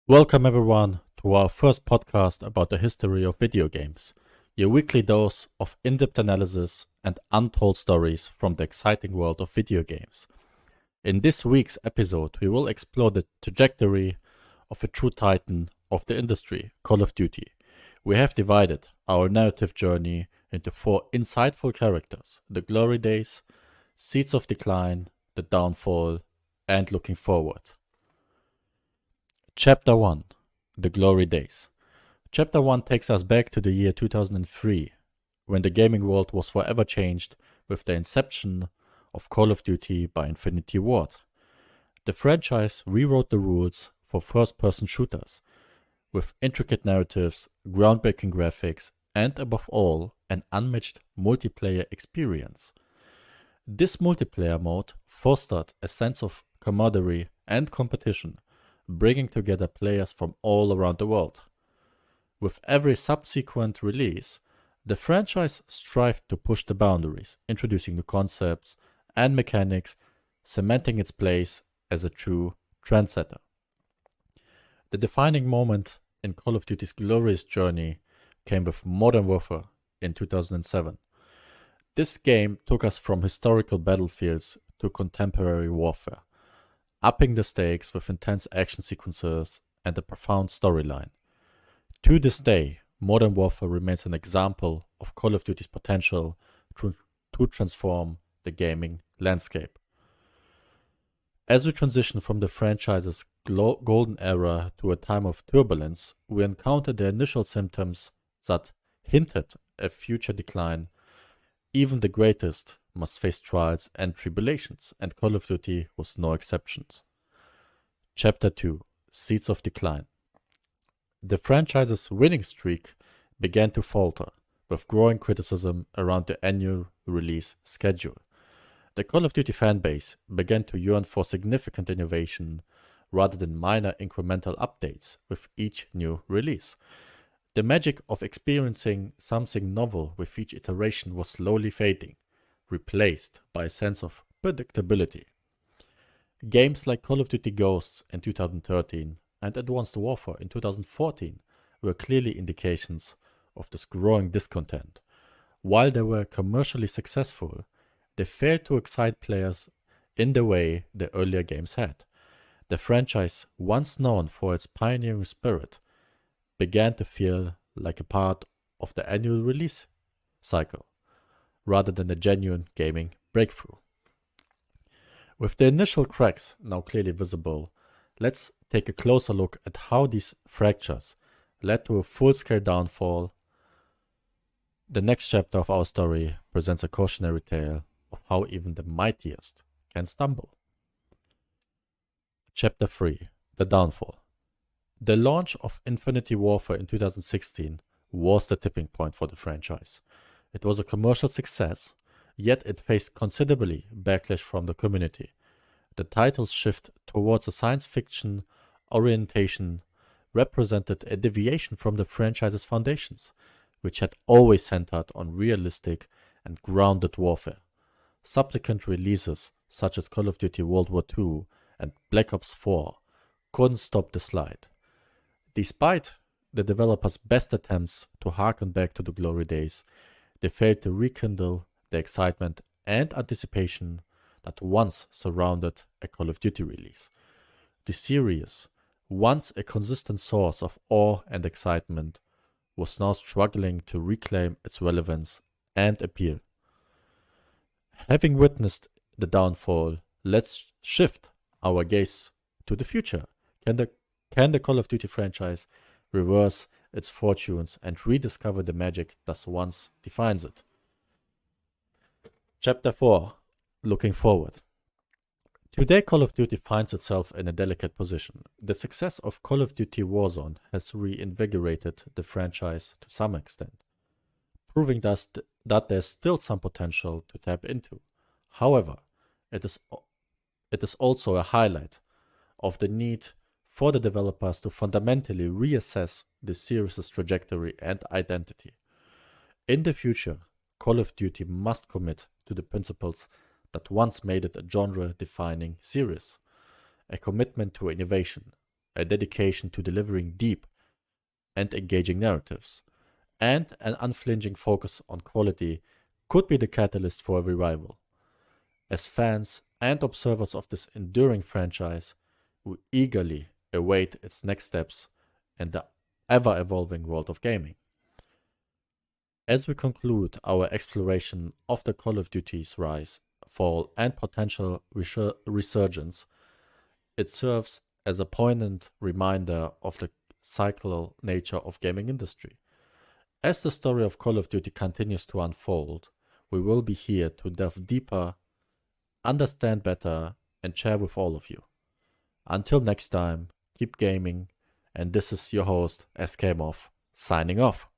Welcome everyone to our first podcast about the history of video games, your weekly dose of in-depth analysis and untold stories from the exciting world of video games. In this week's episode, we will explore the trajectory of a true titan of the industry, Call of Duty. We have divided our narrative journey into four insightful characters: the glory days, seeds of decline, the downfall, and looking forward. Chapter 1: The Glory Days. Chapter 1 takes us back to the year 2003, when the gaming world was forever changed with the inception of Call of Duty by Infinity Ward. The franchise rewrote the rules for first-person shooters, with intricate narratives, groundbreaking graphics, and above all, an unmatched multiplayer experience. This multiplayer mode fostered a sense of camaraderie and competition, bringing together players from all around the world. With every subsequent release, the franchise strived to push the boundaries, introducing new concepts and mechanics, cementing its place as a true trendsetter. The defining moment in Call of Duty's glorious journey came with Modern Warfare in 2007. This game took us from historical battlefields to contemporary warfare, upping the stakes with intense action sequences and a profound storyline. To this day, Modern Warfare remains an example of Call of Duty's potential to transform the gaming landscape. As we transition from the franchise's golden era to a time of turbulence, we encounter the initial symptoms that hinted at future decline. Even the greatest must face trials and tribulations, and Call of Duty was no exception. Chapter 2: Seeds of Decline. The franchise's winning streak began to falter, with growing criticism around the annual release schedule. The Call of Duty fanbase began to yearn for significant innovation rather than minor incremental updates with each new release. The magic of experiencing something novel with each iteration was slowly fading, replaced by a sense of predictability. Games like Call of Duty Ghosts in 2013 and Advanced Warfare in 2014 were clearly indications of this growing discontent. While they were commercially successful, they failed to excite players in the way the earlier games had. The franchise, once known for its pioneering spirit, began to feel like a part of the annual release cycle, rather than a genuine gaming breakthrough. With the initial cracks now clearly visible, let's take a closer look at how these fractures led to a full-scale downfall. The next chapter of our story presents a cautionary tale of how even the mightiest can stumble. Chapter 3: The Downfall. The launch of Infinity Warfare in 2016 was the tipping point for the franchise. It was a commercial success, yet it faced considerably backlash from the community. The title's shift towards a science fiction orientation represented a deviation from the franchise's foundations, which had always centered on realistic and grounded warfare. Subsequent releases, such as Call of Duty World War II and Black Ops 4, couldn't stop the slide. Despite the developers' best attempts to harken back to the glory days, they failed to rekindle the excitement and anticipation that once surrounded a Call of Duty release. The series, once a consistent source of awe and excitement, was now struggling to reclaim its relevance and appeal. Having witnessed the downfall, let's shift our gaze to the future. Can the Call of Duty franchise reverse its fortunes and rediscover the magic that once defines it? Chapter 4: Looking Forward. Today, Call of Duty finds itself in a delicate position. The success of Call of Duty Warzone has reinvigorated the franchise to some extent, proving that there's still some potential to tap into. However, it is also a highlight of the need for the developers to fundamentally reassess the series' trajectory and identity. In the future, Call of Duty must commit to the principles that once made it a genre-defining series: a commitment to innovation, a dedication to delivering deep and engaging narratives, and an unflinching focus on quality could be the catalyst for a revival. As fans and observers of this enduring franchise, we eagerly await its next steps in the ever evolving world of gaming. As we conclude our exploration of the Call of Duty's rise, fall, and potential resurgence, it serves as a poignant reminder of the cyclical nature of gaming industry. As the story of Call of Duty continues to unfold, we will be here to delve deeper, understand better, and share with all of you. Until next time, keep gaming, and this is your host, SKMoff, signing off.